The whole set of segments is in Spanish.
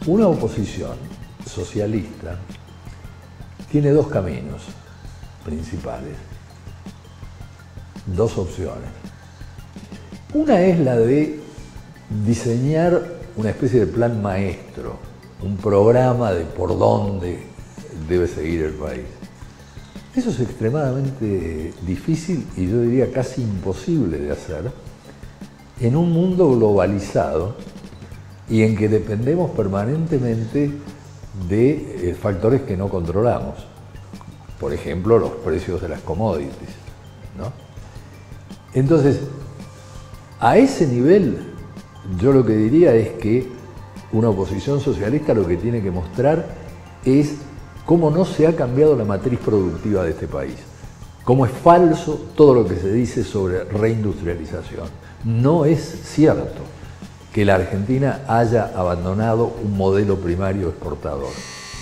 Una oposición socialista tiene dos caminos principales, dos opciones. Una es la de diseñar una especie de plan maestro, un programa de por dónde debe seguir el país. Eso es extremadamente difícil y yo diría casi imposible de hacer en un mundo globalizado y en que dependemos permanentemente de factores que no controlamos. Por ejemplo, los precios de las commodities, ¿no? Entonces, a ese nivel, yo lo que diría es que una oposición socialista lo que tiene que mostrar es cómo no se ha cambiado la matriz productiva de este país, cómo es falso todo lo que se dice sobre reindustrialización. No es cierto que la Argentina haya abandonado un modelo primario exportador.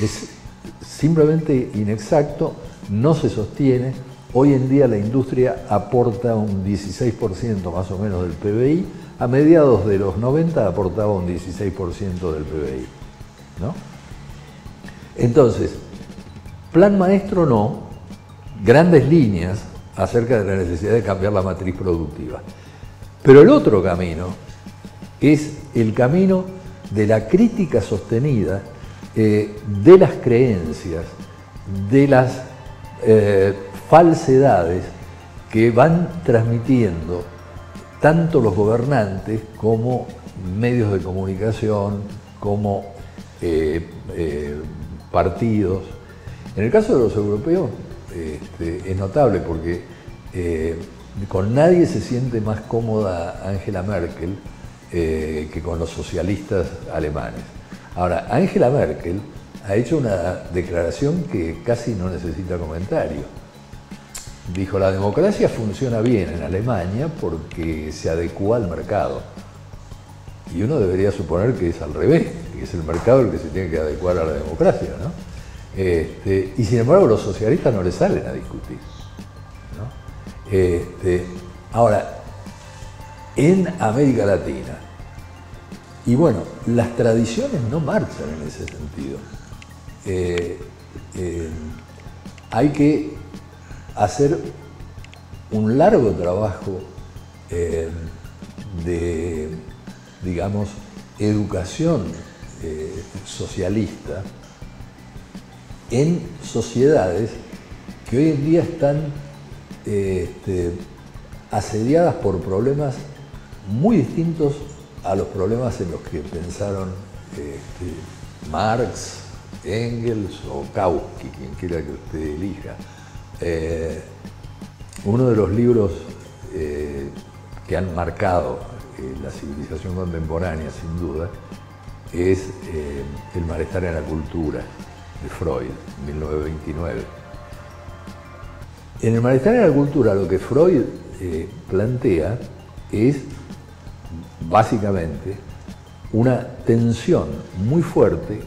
Es simplemente inexacto, no se sostiene. Hoy en día la industria aporta un 16% más o menos del PBI, a mediados de los 90 aportaba un 16% del PBI, ¿no? Entonces, plan maestro no, grandes líneas acerca de la necesidad de cambiar la matriz productiva. Pero el otro camino es el camino de la crítica sostenida de las creencias, de las falsedades que van transmitiendo tanto los gobernantes como medios de comunicación, como partidos. En el caso de los europeos es notable porque con nadie se siente más cómoda Angela Merkel que con los socialistas alemanes. Ahora, Angela Merkel ha hecho una declaración que casi no necesita comentario. Dijo, la democracia funciona bien en Alemania porque se adecua al mercado. Y uno debería suponer que es al revés, que es el mercado el que se tiene que adecuar a la democracia, ¿no? Y sin embargo los socialistas no les salen a discutir, ¿no? Ahora, en América Latina, y bueno, las tradiciones no marchan en ese sentido. Hay que hacer un largo trabajo de, digamos, educación socialista en sociedades que hoy en día están asediadas por problemas muy distintos a los problemas en los que pensaron Marx, Engels o Kautsky, quien quiera que usted elija. Uno de los libros que han marcado la civilización contemporánea, sin duda, es El malestar en la cultura, de Freud, 1929. En El malestar en la cultura lo que Freud plantea es básicamente una tensión muy fuerte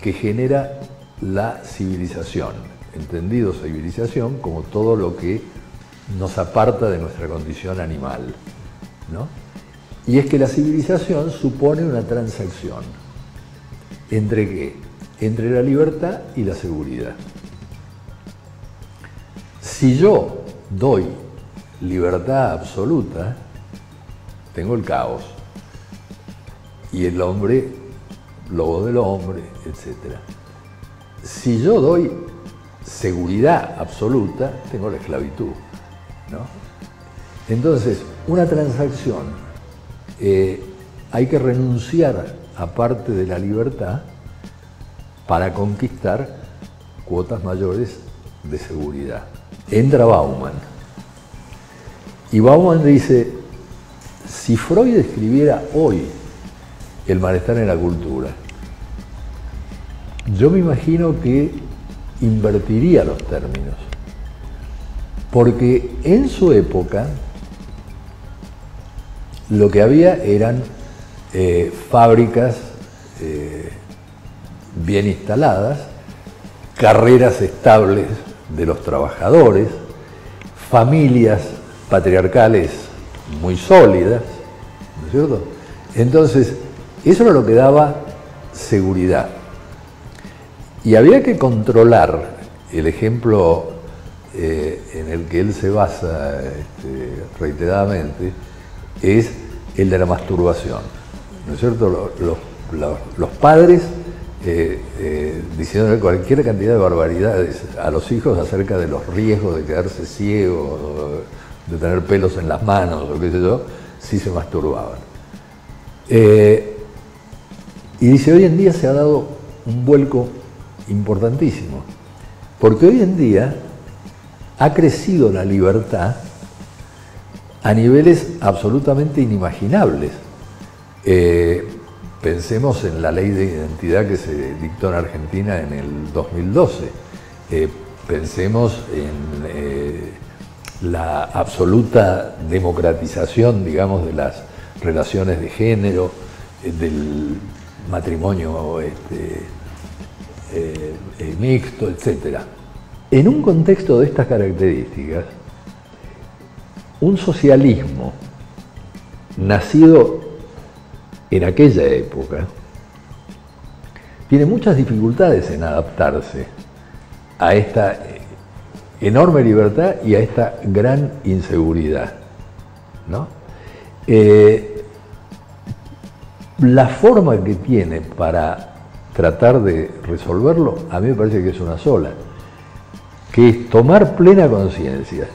que genera la civilización, entendido civilización como todo lo que nos aparta de nuestra condición animal, ¿no? Y es que la civilización supone una transacción. ¿Entre qué? Entre la libertad y la seguridad. Si yo doy libertad absoluta, tengo el caos. Y el hombre, lobo del hombre, etc. Si yo doy seguridad absoluta, tengo la esclavitud, ¿no? Entonces, una transacción, hay que renunciar a parte de la libertad para conquistar cuotas mayores de seguridad. Entra Bauman. Y Bauman dice, si Freud escribiera hoy El malestar en la cultura, yo me imagino que invertiría los términos. Porque en su época lo que había eran fábricas bien instaladas, carreras estables de los trabajadores, familias patriarcales muy sólidas, ¿no es cierto? Entonces, eso era lo que daba seguridad. Y había que controlar. El ejemplo en el que él se basa reiteradamente es el de la masturbación, ¿no es cierto? Los padres diciéndole cualquier cantidad de barbaridades a los hijos acerca de los riesgos de quedarse ciegos, de tener pelos en las manos o qué sé yo, si se masturbaban. Y dice, hoy en día se ha dado un vuelco importantísimo, porque hoy en día ha crecido la libertad a niveles absolutamente inimaginables. Pensemos en la ley de identidad que se dictó en Argentina en el 2012. Pensemos en la absoluta democratización, digamos, de las relaciones de género, del matrimonio mixto, etc. En un contexto de estas características, un socialismo nacido en aquella época tiene muchas dificultades en adaptarse a esta enorme libertad y a esta gran inseguridad, ¿no? La forma que tiene para tratar de resolverlo, a mí me parece que es una sola, que es tomar plena conciencia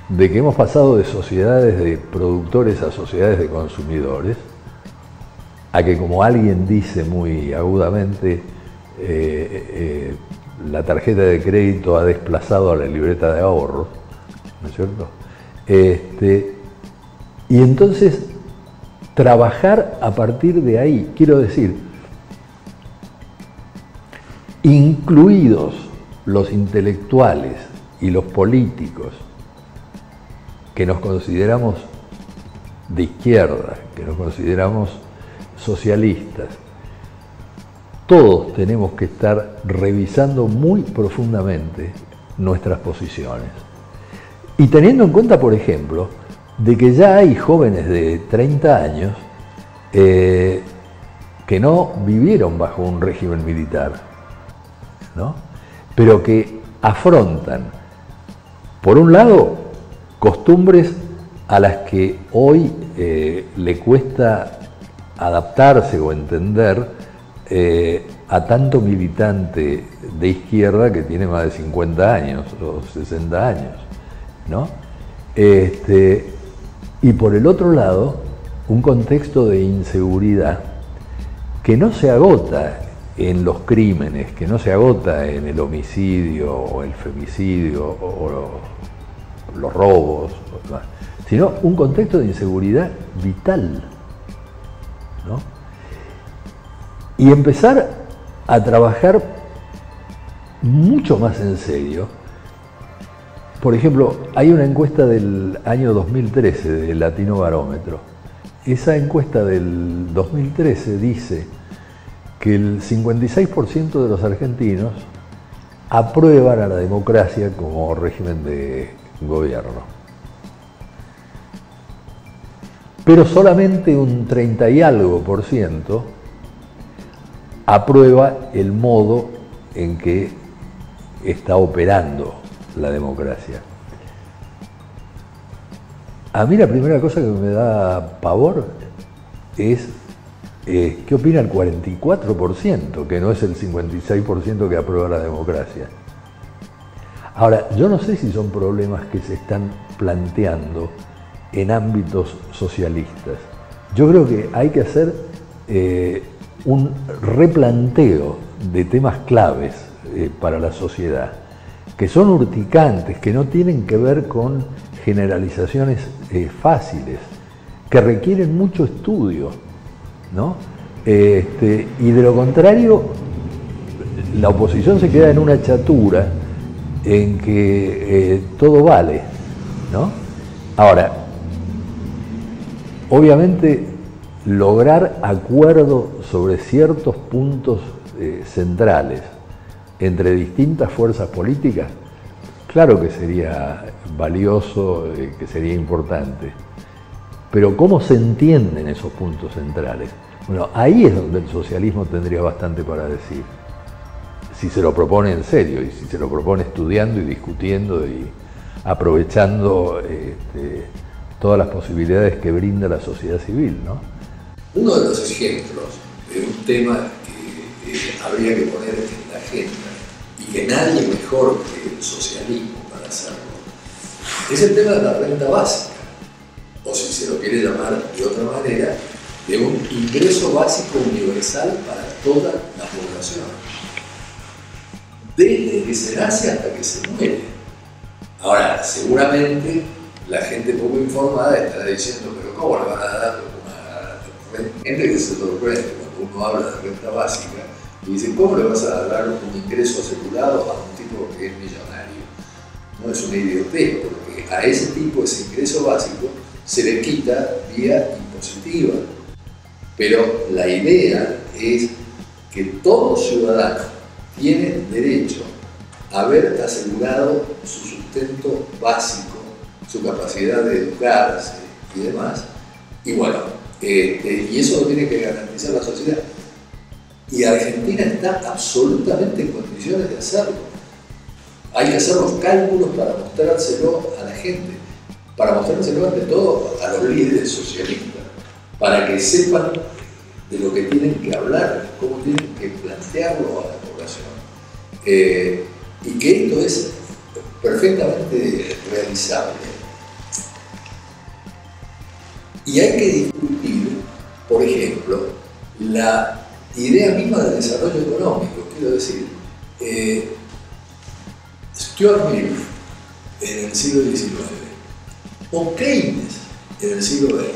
de que hemos pasado de sociedades de productores a sociedades de consumidores, a que, como alguien dice muy agudamente, la tarjeta de crédito ha desplazado a la libreta de ahorro, ¿no es cierto? Y entonces trabajar a partir de ahí, quiero decir, incluidos los intelectuales y los políticos que nos consideramos de izquierda, que nos consideramos socialistas, todos tenemos que estar revisando muy profundamente nuestras posiciones. Y teniendo en cuenta, por ejemplo, de que ya hay jóvenes de 30 años que no vivieron bajo un régimen militar, ¿no? Pero que afrontan, por un lado, costumbres a las que hoy le cuesta adaptarse o entender a tanto militante de izquierda que tiene más de 50 años o 60 años, ¿no? Y por el otro lado, un contexto de inseguridad que no se agota en los crímenes, que no se agota en el homicidio o el femicidio o los robos, sino un contexto de inseguridad vital, ¿no? Y empezar a trabajar mucho más en serio. Por ejemplo, hay una encuesta del año 2013 del Latino Barómetro. Esa encuesta del 2013 dice que el 56% de los argentinos aprueban a la democracia como régimen de gobierno. Pero solamente un 30 y algo por ciento aprueba el modo en que está operando la democracia. A mí la primera cosa que me da pavor es qué opina el 44%, que no es el 56% que aprueba la democracia. Ahora, yo no sé si son problemas que se están planteando en ámbitos socialistas. Yo creo que hay que hacer un replanteo de temas claves para la sociedad, que son urticantes, que no tienen que ver con generalizaciones fáciles, que requieren mucho estudio, ¿no? Y de lo contrario, la oposición se queda en una chatura en que todo vale, ¿no? Ahora, obviamente, lograr acuerdo sobre ciertos puntos centrales entre distintas fuerzas políticas, claro que sería valioso, que sería importante. Pero ¿cómo se entienden esos puntos centrales? Bueno, ahí es donde el socialismo tendría bastante para decir, si se lo propone en serio y si se lo propone estudiando y discutiendo y aprovechando todas las posibilidades que brinda la sociedad civil, ¿no? Uno de los ejemplos de un tema que habría que poner en la agenda y que nadie mejor que el socialismo para hacerlo, es el tema de la renta básica, o si se lo quiere llamar de otra manera, de un ingreso básico universal para toda la población, desde que se nace hasta que se muere. Ahora, seguramente la gente poco informada estará diciendo, pero ¿cómo le van a dar una renta? Gente que se sorprende cuando uno habla de renta básica y dice, ¿cómo le vas a dar un ingreso asegurado a un tipo que es millonario? No, es una idiotez, porque a ese tipo, ese ingreso básico, se le quita vía impositiva. Pero la idea es que todo ciudadano tiene derecho a haber asegurado su sustento básico, su capacidad de educarse y demás. Y bueno, y eso lo tiene que garantizar la sociedad. Y Argentina está absolutamente en condiciones de hacerlo. Hay que hacer los cálculos para mostrárselo a la gente, para mostrárselo ante todo a los líderes socialistas, para que sepan de lo que tienen que hablar, cómo tienen que plantearlo a la población. Y que esto es perfectamente realizable. Y hay que discutir, por ejemplo, la idea misma del desarrollo económico. Quiero decir, Stuart Mill en el siglo XIX o Keynes en el siglo XX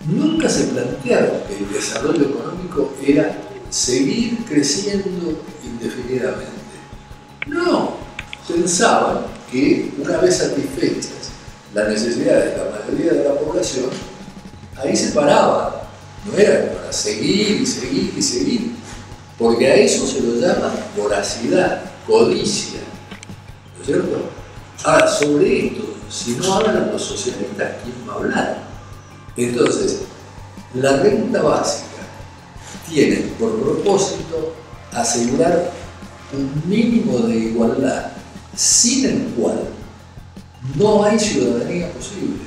nunca se plantearon que el desarrollo económico era seguir creciendo indefinidamente. No, pensaban que una vez satisfechas las necesidades de la mayoría de la población, ahí se paraba. No era para seguir y seguir y seguir, porque a eso se lo llama voracidad, codicia, ¿no es cierto? Ahora, sobre esto, si no hablan los socialistas, ¿quién va a hablar? Entonces, la renta básica tiene por propósito asegurar un mínimo de igualdad, sin el cual no hay ciudadanía posible.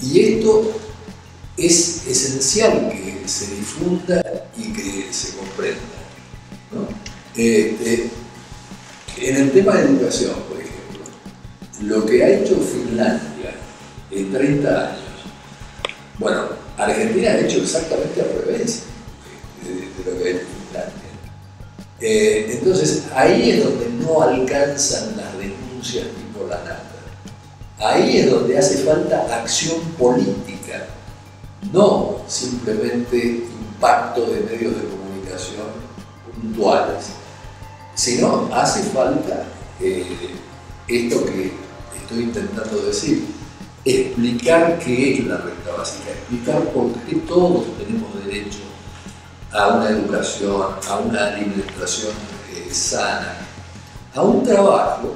Y esto es esencial que se difunda y que se comprenda, ¿no? En el tema de educación, por ejemplo, lo que ha hecho Finlandia en 30 años, bueno, Argentina ha hecho exactamente al revés de lo que ha hecho Finlandia. Entonces, ahí es donde no alcanzan las denuncias tipo la nata. Ahí es donde hace falta acción política, no simplemente impacto de medios de comunicación puntuales, sino hace falta esto que estoy intentando decir, explicar qué es la renta básica, explicar por qué todos tenemos derecho a una educación, a una alimentación sana, a un trabajo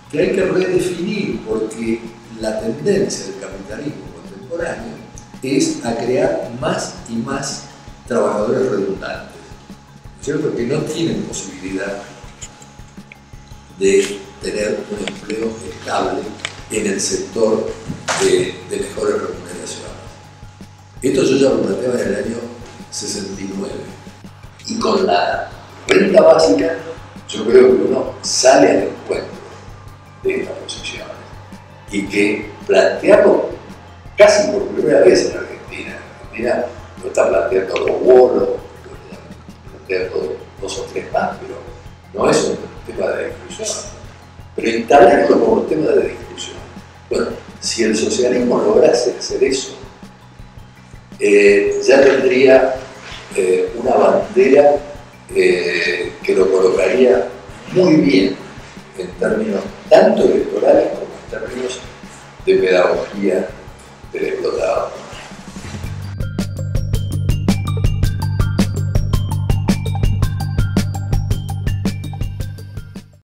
que hay que redefinir, porque la tendencia del capitalismo contemporáneo es a crear más y más trabajadores redundantes, ¿no es cierto? Que no tienen posibilidad de tener un empleo estable en el sector de mejores remuneraciones. Esto yo ya lo planteaba en el año 69. Y con la renta básica, yo creo que uno sale al encuentro de estas posiciones y que plantearlo casi por primera vez en Argentina. Argentina lo está planteando los bolos, lo está planteando 2 o 3 más, pero no es un tema de discusión. Pero instalarlo como un tema de discusión. Bueno, si el socialismo lograse hacer eso, ya tendría una bandera que lo colocaría muy bien en términos tanto electorales como en términos de pedagogía del explotado.